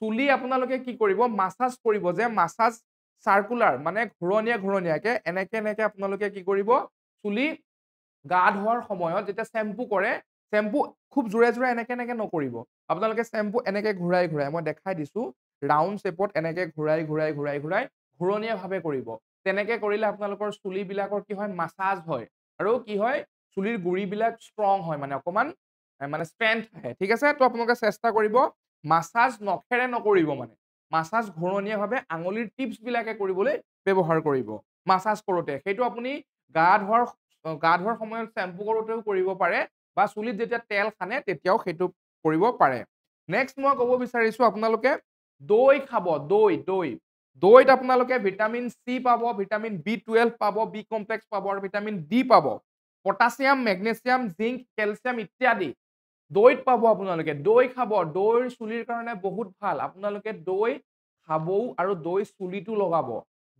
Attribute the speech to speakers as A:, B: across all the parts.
A: চুলি আপোনালোকে কি কৰিব মাসাজ কৰিব যে মাসাজ সাৰ্কুলাৰ মানে ঘূৰণীয়াকে এনেকে আপোনালোকে কি কৰিব চুলি গা ধোৱাৰ সময়ত যেতিয়া শ্যাম্পু কৰে শ্যাম্পু খুব জোৰে এনেকে নকৰিব আপোনালোকে শ্যাম্পু এনেকে ঘূৰাই মই দেখাই দিছো ৰাউন্ড শেপত এনেকে ঘূৰাই ঘূৰণীয়াভাৱে কৰিব তেনেকে কৰিলে আপোনালোকৰ চুলিবিলাকৰ কি হয় মাসাজ হয় আৰু কি হয় চুলিৰ গুৰিবিলাক ষ্ট্ৰং হয় মানে অকমান মানে স্ট্ৰেংথ আহে ঠিক আছে তো আপোনালোকে চেষ্টা কৰিব মাসাজ নখেৰে নকৰিব মানে মাসাজ ঘূৰণীয়াভাৱে আঙুলিৰ টিপছ বিলাকে কৰিবলৈ ব্যৱহাৰ কৰিব মাসাজ কৰোতে সেইটো আপুনি গা ধোৱাৰ সময়ত শ্যাম্পু কৰোতেও কৰিব পাৰে বা চুলিত যেতিয়া তেল খানে তেতিয়াও সেইটো কৰিব পাৰে নেক্সট মই ক'ব বিচাৰিছো আপোনালোকে দৈ খাব দৈত আপোনালোকে ভিটামিন চি পাব ভিটামিন B12 পাব বি কমপ্লেক্স পাব আৰু ভিটামিন ডি পাব পটাছিয়াম মেগনেছিয়াম জিংক কেলছিয়াম ইত্যাদি দৈত পাব আপোনালোকে দৈ খাব দৈৰ চুলিৰ কাৰণে বহুত ভাল আপোনালোকে দৈ খাবও আৰু দৈ চুলিটো লগাব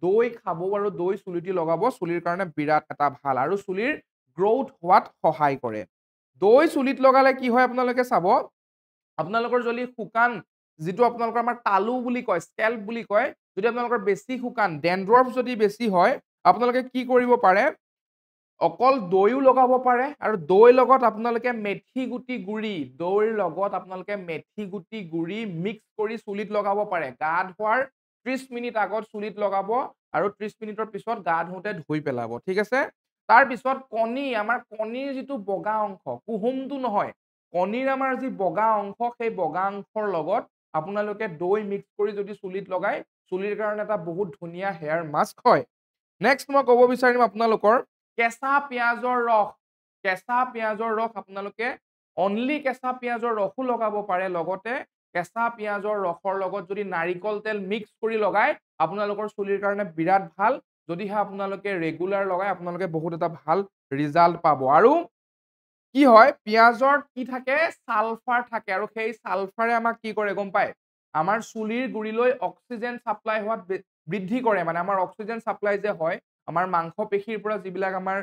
A: দৈ খাবও আৰু দৈ চুলিটো লগাব চুলিৰ কাৰণে বিৰাট এটা ভাল আৰু চুলিৰ গ্ৰোথ হোৱাত সহায় কৰে দৈ চুলিত লগালে কি হয় আপোনালোকে চাব আপোনালোকৰ যদি শুকান যেটো আপোনালোকৰ আমাৰ তালু বুলি কয় স্কেল্প বুলি কয় যদি আপোনালোকৰ বেছি শুকান ডেন্ড্ৰফ যদি বেছি হয় আপোনালোকে কি কৰিব পাৰে অকল দৈও লগাব পাৰে আৰু দৈ লগত আপোনালোকে মেথি গুটি গুৰি দৈৰ লগত আপোনালোকে মেথি গুটি গুৰি মিক্স কৰি চুলিত লগাব পাৰে গা ধোৱাৰ 30 মিনিট আগত চুলিত লগাব আৰু 30 মিনিটৰ পিছত গা ধুতে ধুই পেলাব ঠিক আছে তাৰ পিছত কণী আমাৰ কণীৰ যেটো বগা অংশ কুহুমটো নহয় কণীৰ আমাৰ যি বগা অংশ সেই বগা অংশৰ লগত আপোনালোকে দৈ মিক্স কৰি যদি চুলিত লগাই চুলিৰ কাৰণে এটা বহুত ধুনীয়া হেয়াৰ মাস্ক হয় নেক্সট মই ক'ব বিচাৰিম আপোনালোকৰ কেঁচা পিয়াজৰ ৰস আপোনালোকে অনলি কেঁচা পিয়াজৰ ৰসও লগাব পাৰে লগতে কেঁচা পিয়াজৰ ৰসৰ লগত যদি নাৰিকল তেল মিক্স কৰি লগাই আপোনালোকৰ চুলিৰ কাৰণে বিৰাট ভাল যদিহে আপোনালোকে ৰেগুলাৰ লগাই আপোনালোকে বহুত এটা ভাল ৰিজাল্ট পাব আৰু কি হয় পিয়াজৰ কি থাকে সালফাৰ থাকে আৰু সেই সালফাৰে আমাক কি কৰে গম পায় আমাৰ চুলিৰ গুৰিলৈ অক্সিজেন সাপ্লাই হোৱাত বৃদ্ধি কৰে মানে আমাৰ অক্সিজেন সাপ্লাই যে হয় আমাৰ মাংস পেশীৰ পৰা যিবিলাক আমাৰ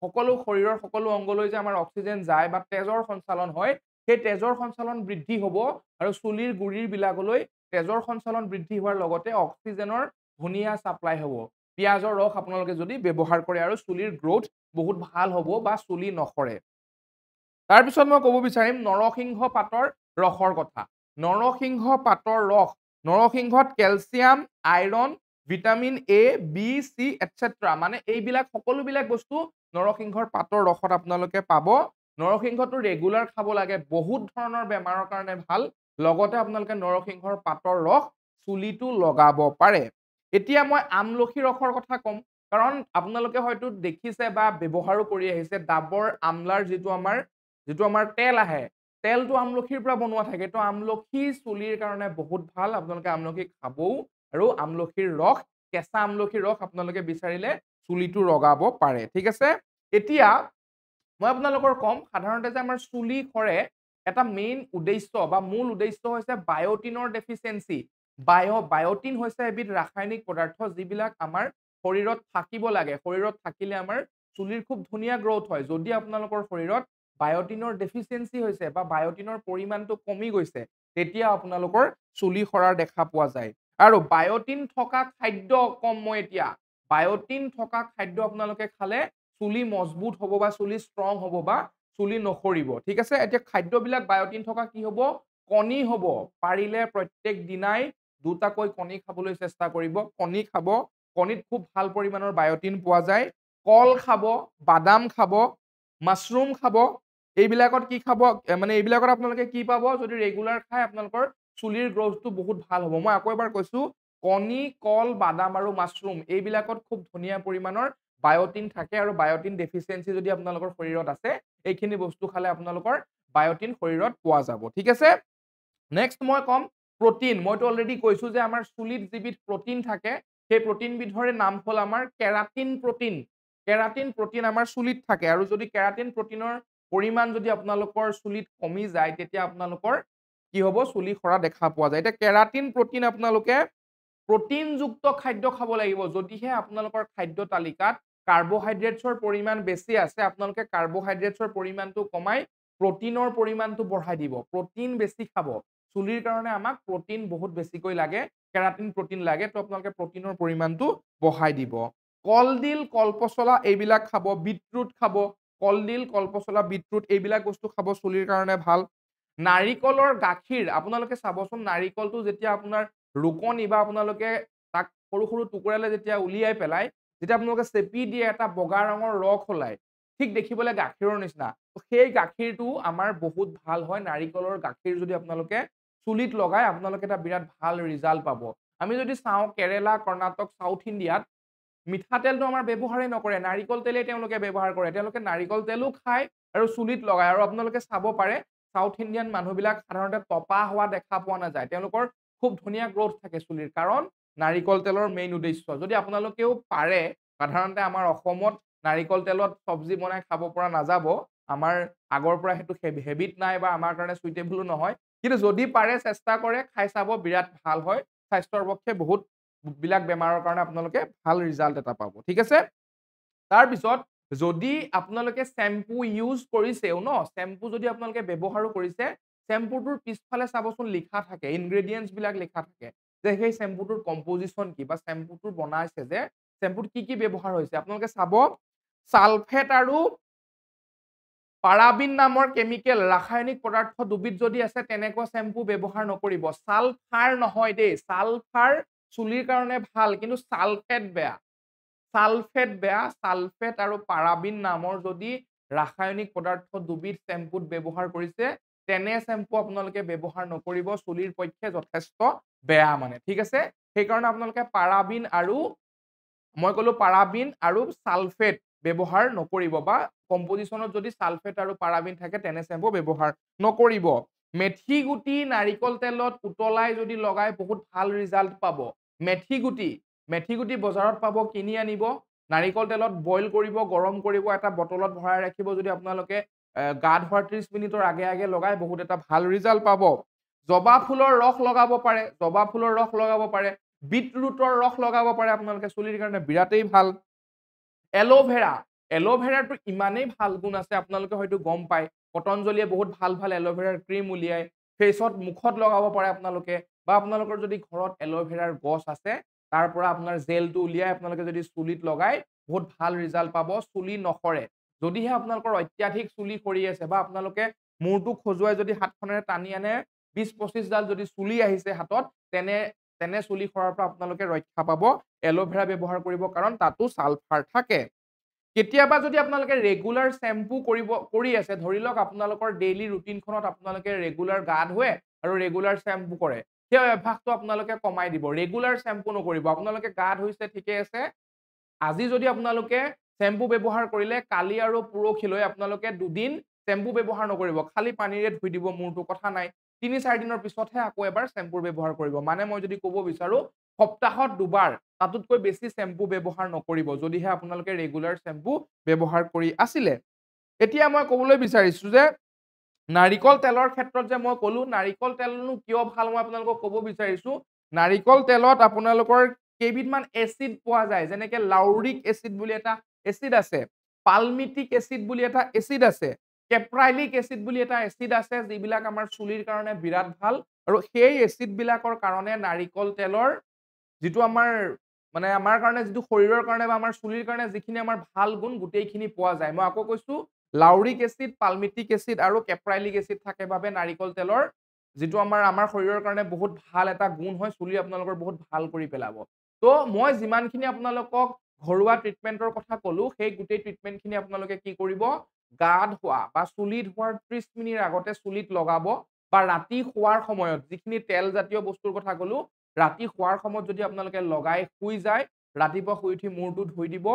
A: সকলো শৰীৰৰ সকলো অংগলৈ যে আমাৰ অক্সিজেন যায় বা তেজৰ সঞ্চালন হয় সেই তেজৰ সঞ্চালন বৃদ্ধি হ'ব আৰু চুলিৰ গুৰিৰ বিলাকলৈ তেজৰ সঞ্চালন বৃদ্ধি হোৱাৰ লগতে অক্সিজেনৰ ধুনীয়া সাপ্লাই হ'ব পিয়াজৰ ৰস আপোনালোকে যদি ব্যৱহাৰ কৰে আৰু চুলিৰ গ্ৰোথ বহুত ভাল হ'ব বা চুলি নখৰে তাৰ পিছত মই ক'ব বিচাৰিম নৰসিংহ পাতৰ ৰসৰ কথা নৰসিংহ পাতৰ ৰস নৰসিংহত calcium iron vitamin A B C etcetera মানে এইবিলাক সকলোবিলাক বস্তু নৰসিংহৰ পাতৰ ৰসত আপোনালোকে পাব নৰসিংহটো ৰেগুলাৰ খাব লাগে বহুত ধৰণৰ বেমাৰৰ কাৰণে ভাল লগতে আপোনালোকে নৰসিংহৰ পাতৰ ৰস চুলিটো লগাব পাৰে এতিয়া মই আমলখি ৰসৰ কথা ক'ম কাৰণ আপোনালোকে হয়তো দেখিছে বা ব্যৱহাৰো কৰি আহিছে ডাবৰ আমলাৰ যেটো আমাৰ তেল আহে তেলটো আমলখিৰ পৰা বনোৱা থাকে তো আমলখি চুলিৰ কাৰণে বহুত ভাল আপোনালোকে আমলখি খাবও আৰু আমলখিৰ ৰস কেঁচা আমলখিৰ ৰস আপোনালোকে বিচাৰিলে চুলিটো লগাব পাৰে ঠিক আছে এতিয়া মই আপোনালোকৰ কম সাধাৰণতে যে আমাৰ চুলি খৰে এটা মেইন উদ্দেশ্য বা মূল উদ্দেশ্য হৈছে বায়োটিনৰ ডেফিচিয়েন্সি বায়োটিন হৈছে এবিধ ৰাসায়নিক পদাৰ্থ যিবিলাক আমাৰ শৰীৰত থাকিব লাগে শৰীৰত থাকিলে আমাৰ চুলিৰ খুব ধুনীয়া গ্ৰোথ হয় যদি আপোনালোকৰ শৰীৰত বায়োটিনৰ ডেফিচিয়েন্সি হৈছে বা বায়োটিনৰ পৰিমাণটো কমি গৈছে তেতিয়া আপোনালোকৰ চুলি খৰাৰ দেখা পোৱা যায় আৰু বায়োটিন থকা খাদ্য কম মই এতিয়া বায়োটিন থকা খাদ্য আপোনালোকে খালে চুলি মজবুত হ'ব বা চুলি ষ্ট্ৰং হ'ব বা চুলি নখৰিব ঠিক আছে এতিয়া খাদ্যবিলাক বায়োটিন থকা কি হ'ব কণী হ'ব পাৰিলে প্ৰত্যেক দিনাই দুটাকৈ কণী খাবলৈ চেষ্টা কৰিব কণী খাব কণীত খুব ভাল পৰিমাণৰ বায়োটিন পোৱা যায় কল খাব বাদাম খাব মাশৰুম খাব এইবিলাকত কি খাব মানে এইবিলাকত আপোনালোকে কি পাব যদি ৰেগুলাৰ খায় আপোনালোকৰ চুলিৰ গ্ৰোথটো বহুত ভাল হ'ব মই আকৌ এবাৰ কৈছো কণী কল বাদাম আৰু মাশৰুম এইবিলাকত খুব ধুনীয়া পৰিমাণৰ বায়োটিন থাকে আৰু বায়োটিন ডেফিচিয়েন্সি যদি আপোনালোকৰ শৰীৰত আছে এইখিনি বস্তু খালে আপোনালোকৰ বায়োটিন শৰীৰত পোৱা যাব ঠিক আছে নেক্সট মই কম প্ৰটিন মইতো অলৰেডি কৈছো যে আমাৰ চুলিত যিবিধ প্ৰটিন থাকে সেই প্ৰটিন বিধৰে নাম হ'ল আমাৰ কেৰাটিন প্ৰটিন আমাৰ চুলিত থাকে আৰু যদি কেৰাটিন প্ৰটিনৰ পৰিমাণ যদি আপোনালোকৰ চুলিত কমি যায় তেতিয়া আপোনালোকৰ কি হ'ব চুলি খৰা দেখা পোৱা যায় এতিয়া কেৰাটিন প্ৰটিন আপোনালোকে প্ৰটিনযুক্ত খাদ্য খাব লাগিব যদিহে আপোনালোকৰ খাদ্য তালিকাত কাৰ্বোহাইড্ৰেটছৰ পৰিমাণ বেছি আছে আপোনালোকে কাৰ্বোহাইড্ৰেটছৰ পৰিমাণটো কমাই প্ৰটিনৰ পৰিমাণটো বঢ়াই দিব প্ৰটিন বেছি খাব চুলিৰ কাৰণে আমাক প্ৰটিন বহুত বেছিকৈ লাগে, কেৰাটিন প্ৰটিন লাগে। তো আপোনালোকে প্ৰটিনৰ পৰিমাণটো বঢ়াই দিব। কলডিল, কলপচলা এইবিলাক খাব, বিটৰুট খাব, কলডিল, কলপচলা, বিটৰুট এইবিলাক বস্তু খাব, চুলিৰ কাৰণে ভাল। নাৰিকলৰ গাখীৰ, আপোনালোকে চাবচোন নাৰিকলটো যেতিয়া আপোনাৰ ৰুকনি বা আপোনালোকে তাক সৰু সৰু টুকুৰালে যেতিয়া উলিয়াই পেলাই, যেতিয়া আপোনালোকে চেপি দিয়ে এটা বগা ৰঙৰ ৰস ওলায়, ঠিক দেখিবলৈ গাখীৰৰ নিচিনা। সেই গাখীৰটো আমাৰ বহুত ভাল হয়। নাৰিকলৰ গাখীৰ যদি আপোনালোকে চুলিত লগাই আপোনালোকে এটা বিৰাট ভাল ৰিজাল্ট পাব। আমি যদি চাওঁ কেৰেলা, কৰ্ণাটক, সাউথ ইণ্ডিয়াত মিঠাতেলটো আমাৰ ব্যৱহাৰেই নকৰে, নাৰিকল তেলেই তেওঁলোকে ব্যৱহাৰ কৰে। তেওঁলোকে নাৰিকল তেলো খায় আৰু চুলিত লগায়। আৰু আপোনালোকে চাব পাৰে সাউথ ইণ্ডিয়ান মানুহবিলাক সাধাৰণতে টপা হোৱা দেখা পোৱা নাযায়। তেওঁলোকৰ খুব ধুনীয়া গ্ৰোথ থাকে চুলিৰ, কাৰণ নাৰিকল তেলৰ মেইন উদ্দেশ্য। যদি আপোনালোকেও পাৰে, সাধাৰণতে আমাৰ অসমত নাৰিকল তেলত চব্জি বনাই খাব পৰা নাযাব, আমাৰ আগৰ পৰা সেইটো হেবিট নাই বা আমাৰ কাৰণে সুইটেবলো নহয়। কিন্তু যদি পাৰে চেষ্টা কৰে, খাই চাব, বিৰাট ভাল হয়। স্বাস্থ্যৰ পক্ষে বহুত বিলাক বেমাৰৰ কাৰণে আপোনালোকে ভাল ৰিজাল্ট এটা পাব। ঠিক আছে? তাৰপিছত যদি আপোনালোকে চেম্পু ইউজ কৰিছেও ন, চেম্পু যদি আপোনালোকে ব্যৱহাৰো কৰিছে, চেম্পুটোৰ পিছফালে চাবচোন লিখা থাকে, ইনগ্ৰেডিয়েণ্টছ বিলাক লিখা থাকে, যে সেই চেম্পুটোৰ কম্পজিশ্যন কি বা চেম্পুটোৰ বনাইছে যে চেম্পুত কি কি ব্যৱহাৰ হৈছে। আপোনালোকে চাব ছালফেট আৰু পাৰাবিন নামৰ কেমিকেল ৰাসায়নিক পদাৰ্থ দুবিধ যদি আছে তেনেকুৱা চেম্পু ব্যৱহাৰ নকৰিব। ছালফাৰ নহয় দেই, ছালফাৰ চুলিৰ কাৰণে ভাল, কিন্তু ছালফেট বেয়া। ছালফেট বেয়া, ছালফেট আৰু পাৰাবিন নামৰ যদি ৰাসায়নিক পদাৰ্থ দুবিধ চেম্পুত ব্যৱহাৰ কৰিছে, তেনে চেম্পু আপোনালোকে ব্যৱহাৰ নকৰিব, চুলিৰ পক্ষে যথেষ্ট বেয়া মানে। ঠিক আছে? সেইকাৰণে আপোনালোকে পাৰাবিন আৰু মই ক'লো পাৰাবিন আৰু ছালফেট ব্যৱহাৰ নকৰিব, বা কম্পজিশ্যনত যদি ছালফেট আৰু পাৰাবিন থাকে তেনে চেম্পু ব্যৱহাৰ নকৰিব। মেথি গুটি নাৰিকল তেলত উতলাই যদি লগাই বহুত ভাল ৰিজাল্ট পাব। মেথি গুটি বজাৰত পাব, কিনি আনিব, নাৰিকল তেলত বইল কৰিব, গৰম কৰিব, এটা বটলত ভৰাই ৰাখিব। যদি আপোনালোকে গা ধোৱাৰ 30 মিনিটৰ আগে আগে লগাই বহুত এটা ভাল ৰিজাল্ট পাব। জবা ফুলৰ ৰস লগাব পাৰে, জবা ফুলৰ ৰস লগাব পাৰে, বিটৰুটৰ ৰস লগাব পাৰে আপোনালোকে, চুলিৰ কাৰণে বিৰাটেই ভাল। এল'ভেৰা, এল'ভেৰাটো ইমানেই ভাল গুণ আছে আপোনালোকে হয়তো গম পায়, পতঞ্জলীয়ে বহুত ভাল ভাল এল'ভেৰাৰ ক্ৰীম উলিয়ায়, ফেচত মুখত লগাব পাৰে আপোনালোকে, বা আপোনালোকৰ যদি ঘৰত এল'ভেৰাৰ গছ আছে তাৰ পৰা আপোনাৰ জেলটো উলিয়াই আপোনালোকে যদি চুলিত লগাই বহুত ভাল ৰিজাল্ট পাব, চুলি নসৰে। যদিহে আপোনালোকৰ অত্যাধিক চুলি সৰি আছে বা আপোনালোকে মূৰটো খজুৱাই যদি হাতখনেৰে টানি আনে 20-25 ডাল যদি চুলি আহিছে হাতত, তেনে চুলি সৰাৰ পৰা আপোনালোকে ৰক্ষা পাব। এল'ভেৰা ব্যৱহাৰ কৰিব, কাৰণ তাতো ছালফাৰ থাকে। কেতিয়াবা যদি আপোনালোকে ৰেগুলাৰ চেম্পু কৰি আছে, ধৰি লওক আপোনালোকৰ ডেইলি ৰুটিনখনত আপোনালোকে ৰেগুলাৰ গা ধুৱে আৰু ৰেগুলাৰ চেম্পু কৰে, সেই অভ্যাসটো আপোনালোকে কমাই দিব। ৰেগুলাৰ চেম্পু নকৰিব। আপোনালোকে গা ধুইছে, ঠিকে আছে, আজি যদি আপোনালোকে চেম্পু ব্যৱহাৰ কৰিলে, কালি আৰু পৰহিলৈ আপোনালোকে 2 দিন চেম্পু ব্যৱহাৰ নকৰিব, খালি পানীৰে ধুই দিব মূৰটো, কথা নাই। 3-4 দিনৰ পিছতহে আকৌ এবাৰ চেম্পুৰ ব্যৱহাৰ কৰিব। মানে মই যদি ক'ব বিচাৰো সপ্তাহত 2 বাৰ, তাতোতকৈ বেছি চেম্পু ব্যৱহাৰ নকৰিব, যদিহে আপোনালোকে ৰেগুলাৰ চেম্পু ব্যৱহাৰ কৰি আছিলে। এতিয়া মই ক'বলৈ বিচাৰিছো যে নাৰিকল তেলৰ ক্ষেত্ৰত যে মই ক'লো, নাৰিকল তেলনো কিয় ভাল মই আপোনালোকক ক'ব বিচাৰিছো। নাৰিকল তেলত আপোনালোকৰ কেইবিধমান এচিড পোৱা যায়, যেনেকে লাউৰিক এচিড বুলি এটা এচিড আছে, পালমিটিক এচিড বুলি এটা এচিড আছে, কেপ্ৰাইলিক এচিড বুলি এটা এচিড আছে, যিবিলাক আমাৰ চুলিৰ কাৰণে বিৰাট ভাল। আৰু সেই এচিড বিলাকৰ কাৰণে নাৰিকল তেলৰ যিটো আমাৰ মানে আমাৰ কাৰণে, যিটো শৰীৰৰ কাৰণে বা আমাৰ চুলিৰ কাৰণে যিখিনি আমাৰ ভাল গুণ, গোটেইখিনি পোৱা যায়। মই আকৌ কৈছো, লাউৰিক এচিড, পালমিটিক এচিড আৰু কেপ্ৰাইলিক এচিড থাকে বাবে নাৰিকল তেলৰ যিটো আমাৰ শৰীৰৰ কাৰণে বহুত ভাল এটা গুণ হয়, চুলি আপোনালোকৰ বহুত ভাল কৰি পেলাব। তো মই যিমানখিনি আপোনালোকক ঘৰুৱা ট্ৰিটমেণ্টৰ কথা ক'লো, সেই গোটেই ট্ৰিটমেণ্টখিনি আপোনালোকে কি কৰিব, গা ধোৱা বা চুলি ধোৱাৰ 30 মিনিট আগতে চুলিত লগাব, বা ৰাতি শোৱাৰ সময়ত, যিখিনি তেলজাতীয় বস্তুৰ কথা ক'লো, ৰাতি শোৱাৰ সময়ত যদি আপোনালোকে লগাই শুই যায়, ৰাতিপুৱা শুই উঠি মূৰটো ধুই দিব।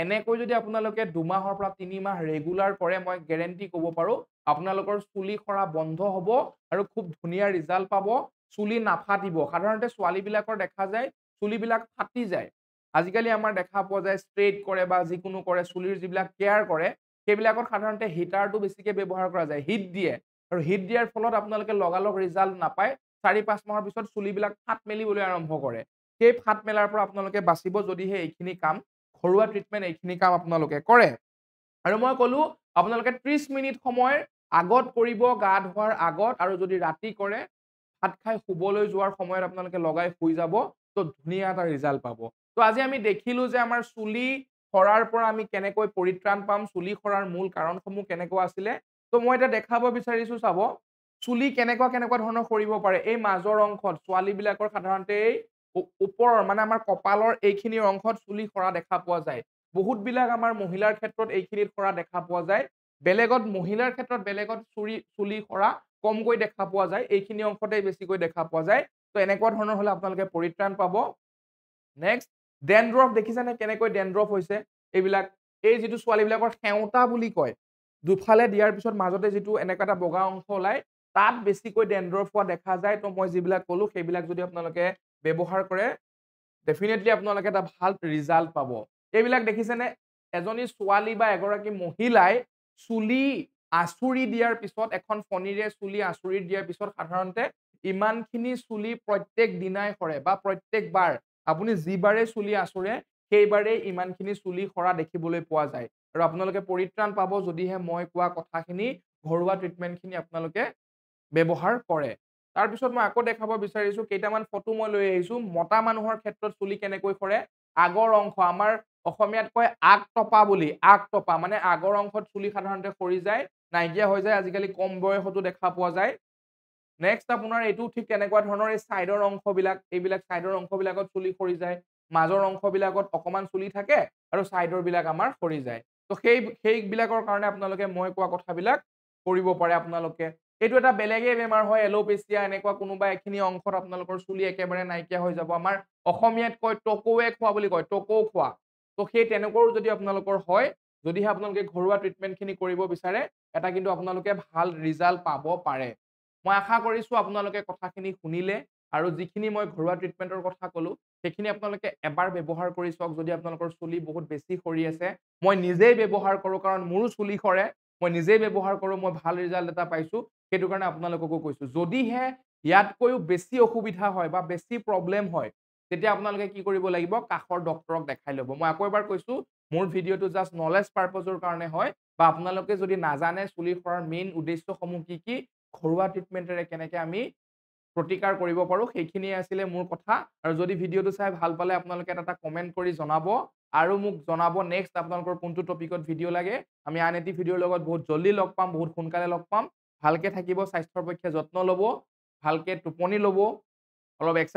A: এনেকৈ যদি আপোনালোকে 2 মাহৰ পৰা 3 মাহ ৰেগুলাৰ কৰে, মই গেৰেণ্টি ক'ব পাৰো আপোনালোকৰ চুলি সৰা বন্ধ হ'ব আৰু খুব ধুনীয়া ৰিজাল্ট পাব, চুলি নাফাটিব। সাধাৰণতে ছোৱালীবিলাকৰ দেখা যায় চুলিবিলাক ফাটি যায়। আজিকালি আমাৰ দেখা পোৱা যায় ষ্ট্ৰেইট কৰে বা যিকোনো কৰে, চুলিৰ যিবিলাক কেয়াৰ কৰে, সেইবিলাকত সাধাৰণতে হিটাৰটো বেছিকে ব্যৱহাৰ কৰা যায়, হিট দিয়ে, আৰু হিট দিয়াৰ ফলত আপোনালোকে লগালগ ৰিজাল্ট নাপায়, 4-5 মাহৰ পিছত চুলিবিলাক ফাট মেলিবলৈ আৰম্ভ কৰে। সেই ফাট মেলাৰ পৰা আপোনালোকে বাচিব যদিহে এইখিনি কাম, ঘৰুৱা ট্ৰিটমেণ্ট এইখিনি কাম আপোনালোকে কৰে। আৰু মই ক'লো আপোনালোকে 30 মিনিট সময় আগত কৰিব, গা ধোৱাৰ আগত, আৰু যদি ৰাতি কৰে ভাত খাই শুবলৈ যোৱাৰ সময়ত আপোনালোকে লগাই শুই যাব তো ধুনীয়া এটা ৰিজাল্ট পাব তো আজি আমি দেখিলো যে আমাৰ চুলি সৰাৰ পৰা আমি কেনেকৈ পৰিত্ৰাণ পাম চুলি সৰাৰ মূল কাৰণসমূহ কেনেকুৱা আছিলে তো মই এটা দেখাব বিচাৰিছো চাব চুলি কেনেকুৱা ধৰণৰ সৰিব পাৰে এই মাজৰ অংশত ছোৱালীবিলাকৰ সাধাৰণতে এই ওপৰৰ মানে আমাৰ কপালৰ এইখিনি অংশত চুলি সৰা দেখা পোৱা যায় বহুত বিলাক আমাৰ মহিলাৰ ক্ষেত্ৰত এইখিনিত সৰা দেখা পোৱা যায় বেলেগত মহিলাৰ ক্ষেত্ৰত বেলেগত চুলি সৰা কমকৈ দেখা পোৱা যায় এইখিনি অংশতে বেছিকৈ দেখা পোৱা যায় তো এনেকুৱা ধৰণৰ হলে আপোনালোকে পৰিত্ৰাণ পাব নেক্সট ডেনড্ৰফ দেখিছেনে কেনেকৈ ডেনড্ৰফ হৈছে এইবিলাক এই যিটো ছোৱালীবিলাকৰ সেওঁতা বুলি কয় দুফালে দিয়াৰ পিছত মাজতে যিটো এনেকুৱা এটা বগা অংশ ওলায় তাত বেছিকৈ ডেনড্ৰফ হোৱা দেখা যায় তো মই যিবিলাক ক'লো সেইবিলাক যদি আপোনালোকে ব্যৱহাৰ কৰে ডেফিনেটলি আপোনালোকে এটা ভাল ৰিজাল্ট পাব এইবিলাক দেখিছেনে এজনী ছোৱালী বা এগৰাকী মহিলাই চুলি আঁচুৰি দিয়াৰ পিছত এখন ফণীৰে চুলি আঁচুৰি দিয়াৰ পিছত সাধাৰণতে ইমানখিনি চুলি প্ৰত্যেক দিনাই সৰে বা প্ৰত্যেকবাৰ আপুনি যিবাৰে চুলি আঁচুৰে সেইবাৰে ইমানখিনি চুলি সৰা দেখিবলৈ পোৱা যায় আৰু আপোনালোকে পৰিত্ৰাণ পাব যদিহে মই কোৱা কথাখিনি ঘৰুৱা ট্ৰিটমেণ্টখিনি আপোনালোকে ব্যৱহাৰ কৰে তাৰপিছত মই আকৌ দেখাব বিচাৰিছো কেইটামান ফটো মই লৈ আহিছো মতা মানুহৰ ক্ষেত্ৰত চুলি কেনেকৈ সৰে আগৰ অংশ আমাৰ অসমীয়াত কয় আগ টপা বুলি আগ টপা মানে আগৰ অংশত চুলি সাধাৰণতে সৰি যায় নাইকিয়া হৈ যায় আজিকালি কম বয়সতো দেখা পোৱা যায় নেক্সট আপোনাৰ এইটো ঠিক তেনেকুৱা ধৰণৰ এই সাইডৰ অংশবিলাক এইবিলাক সাইডৰ অংশবিলাকত চুলি সৰি যায় মাজৰ অংশবিলাকত অকমান চুলি থাকে আৰু সাইডৰ বিলাক আমাৰ সৰি যায় তো সেইবিলাকৰ কাৰণে আপোনালোকে মই কোৱা কথাবিলাক কৰিব পাৰে আপোনালোকে এইটো এটা বেলেগে বেমাৰ হয় এলোপেচিয়া এনেকুৱা কোনোবা এখিনি অংশত আপোনালোকৰ চুলি একেবাৰে নাইকিয়া হৈ যাব আমাৰ অসমীয়াত কয় টকৌৱে খোৱা বুলি কয় টকৌ খোৱা তো সেই তেনেকুৱাও যদি আপোনালোকৰ হয় যদিহে আপোনালোকে ঘৰুৱা ট্ৰিটমেণ্টখিনি কৰিব বিচাৰে এটা কিন্তু আপোনালোকে ভাল ৰিজাল্ট পাব পাৰে মই আশা কৰিছো আপোনালোকে কথাখিনি শুনিলে আৰু যিখিনি মই ঘৰুৱা ট্ৰিটমেণ্টৰ কথা ক'লো সেইখিনি আপোনালোকে এবাৰ ব্যৱহাৰ কৰি চাওক যদি আপোনালোকৰ চুলি বহুত বেছি সৰি আছে মই নিজেই ব্যৱহাৰ কৰোঁ কাৰণ মোৰো চুলি সৰে মই নিজেই ব্যৱহাৰ কৰোঁ মই ভাল ৰিজাল্ট এটা পাইছো সেইটো কাৰণে আপোনালোককো কৈছো যদিহে ইয়াতকৈও বেছি অসুবিধা হয় বা বেছি প্ৰব্লেম হয় তেতিয়া আপোনালোকে কি কৰিব লাগিব কাষৰ ডক্তৰক দেখাই ল'ব মই আকৌ এবাৰ কৈছো মোৰ ভিডিঅ'টো জাষ্ট নলেজ পাৰপজৰ কাৰণে হয় বা আপোনালোকে যদি নাজানে চুলি সৰাৰ মেইন উদ্দেশ্যসমূহ কি ঘৰুৱা ট্ৰিটমেণ্টেৰে কেনেকে আমি প্ৰতিকাৰ কৰিব পাৰো সেইখিনিয়ে আছিলে মোৰ কথা আৰু যদি ভিডিঅ'টো চাই ভাল পালে আপোনালোকে এটা কমেন্ট কৰি জনাব আৰু মোক জনাব নেক্সট আপোনালোকৰ কোনটো টপিকত ভিডিঅ' লাগে আমি আন এটি ভিডিঅ'ৰ লগত বহুত জলদি লগ পাম বহুত সোনকালে লগ পাম ভালকে থাকিব স্বাস্থ্যৰ পক্ষে যত্ন ল'ব ভালকে টোপনি ল'ব অলপ এক্সাৰচাইজ